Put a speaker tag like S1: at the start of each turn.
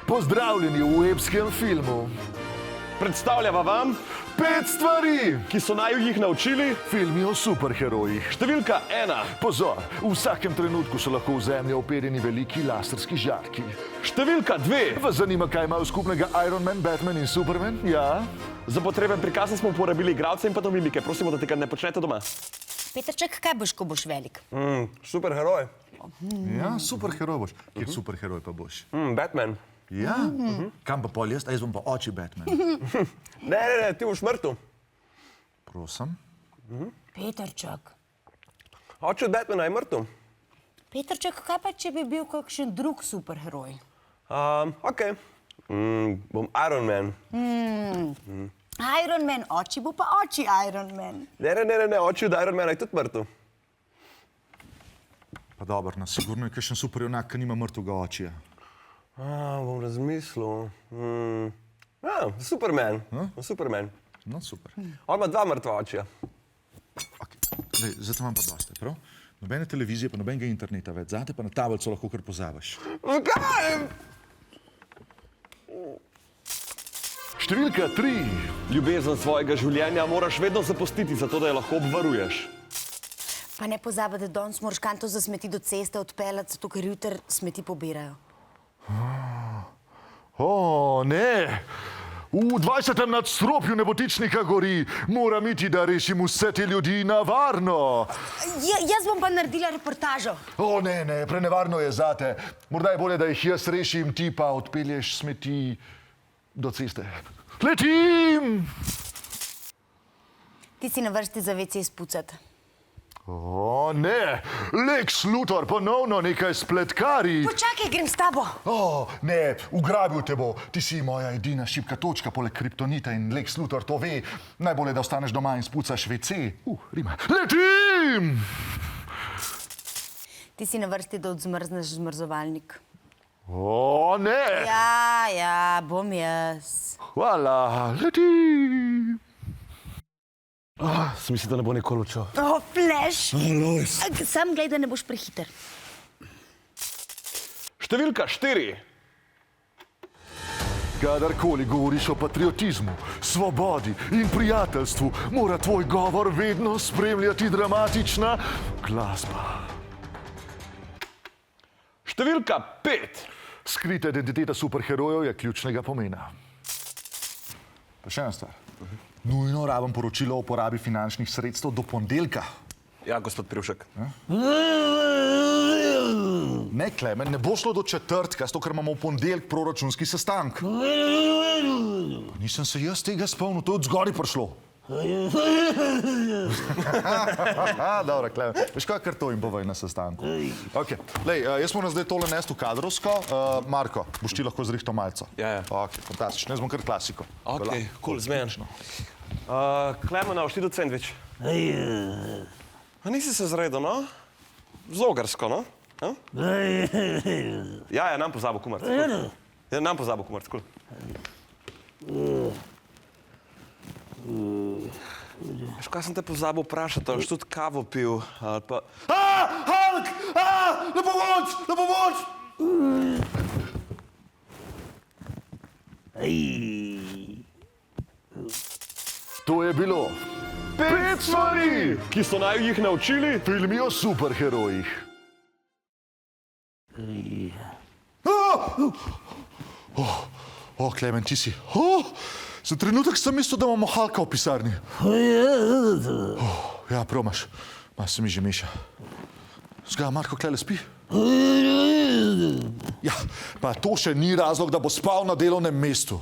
S1: Pozdravljeni v epskem filmu.
S2: Predstavljava vam
S1: 5 stvari,
S2: ki so naju jih naučili
S1: filmi o superherojih.
S2: številka 1,
S1: Pozor, v vsakem trenutku so lahko v zemljo operjeni veliki laserski žarki.
S2: številka 2.
S1: Vas zanima, kaj imajo skupnega Iron Man, Batman in Superman? Ja?
S2: Za potrebe prikaza smo uporabili igralce in pantomimike. Prosimo, da tega ne počnete doma.
S3: Petrček, kaj boš, ko boš velik?
S2: Superheroj.
S1: Ja, superheroj boš. Kjer superheroj pa boš?
S2: Batman.
S1: Ja? Kam pa pol jaz? A jaz bom pa oči Batman.
S2: Ne, ti boš mrtev.
S1: Prosim.
S3: Petrček.
S2: Oče od Batmana je mrtev.
S3: Petrček, kaj pa, če bi bil kakšen drug superheroj?
S2: Ok. Bom Iron Man.
S3: Iron Man, oči bo pa oči Iron Man.
S2: Ne, oče od Iron Mana je tudi mrtev.
S1: Pa dobro, no, sigurno je kakšen superjunak, ki nima mrtvega očija.
S2: Bom razmislil. Superman. Superman.
S1: No, super.
S2: On ima 2 mrtva očija.
S1: Okay. Lej, zdaj imam pa dosti, prav? Nobene televizije, pa nobenega interneta več. Zate pa na tablico lahko kar pozabiš.
S2: Zakaj?
S1: Številka 3.
S2: Ljubezen svojega življenja moraš vedno zapustiti, zato da jo lahko obvaruješ.
S3: Pa ne pozabi, da danes moraš kanto za smeti do ceste odpeljati, zato ker jutri smeti pobirajo.
S1: O, ne! V 20. nadstropju Nebotičnika gori. Moram iti, da rešim vse te ljudi na varno.
S3: Jaz bom pa naredila reportažo.
S1: O, ne, prenevarno je zate. Morda je bolje, da jih jaz rešim, ti pa odpelješ smeti do ceste. Letim!
S3: Ti si na vrsti za WC spucati.
S1: O, ne! Lex Luthor ponovno nekaj spletkari.
S3: Počakaj, grem s tabo.
S1: O, ne, ugrabil te bo. Ti si moja edina šibka točka poleg kriptonita in Lex Luthor to ve. Najbolje, da ostaneš doma in spucaš WC. Rima. Letim!
S3: Ti si na vrsti, da odzmrzneš zmrzovalnik.
S1: O, ne!
S3: Ja, bom jaz.
S1: Hvala, letim!
S2: Sem mislil, da ne bo nikoli odšel.
S3: O, Flash! Sam glej, da ne boš prehiter.
S2: Številka 4.
S1: Kadarkoli govoriš o patriotizmu, svobodi in prijateljstvu, mora tvoj govor vedno spremljati dramatična glasba.
S2: Številka 5.
S1: Skrita identiteta superherojev je ključnega pomena. Pa še ena stvar. Nujno rabim poročilo o uporabi finančnih sredstev do ponedeljka.
S2: Ja, gospod Privšek.
S1: Ne, Klemen, ne bo šlo do četrtka, zato ker imamo v ponedeljek proračunski sestank. Nisem se jaz tega spomnil, to je od zgoraj prišlo. Dobro, Klemen. Veš kaj, kar to jim povej na sestanku. Ok, lej, jaz moram zdaj tole nesti v kadrovsko. Marko, boš ti lahko zrihtal malco?
S2: Ja.
S1: Ok, fantastično, jaz bom kar klasiko.
S2: Ok, cool, zmenjeno. Klemena, boš ti tudi sendvič? A nisi se zredil, no? Zogarsko, no? Ja, nam pozabil kumart. Ja, nam pozabil kumart, cool. Veš, kaj sem te pozabil vprašati, ali boš tudi kavo pil, ali pa...
S1: Halk! Na pomoč! Na pomoč! To je bilo 5 stvari,
S2: Ki so naju jih naučili?
S1: filmi o superherojih. Klemen, ti si. Za trenutek sem mislil, da imamo Halka v pisarni. Ja, prav imaš. Se mi že meša. Zgaj, Marko, klele spi? Ja, pa to še ni razlog, da bo spal na delovnem mestu.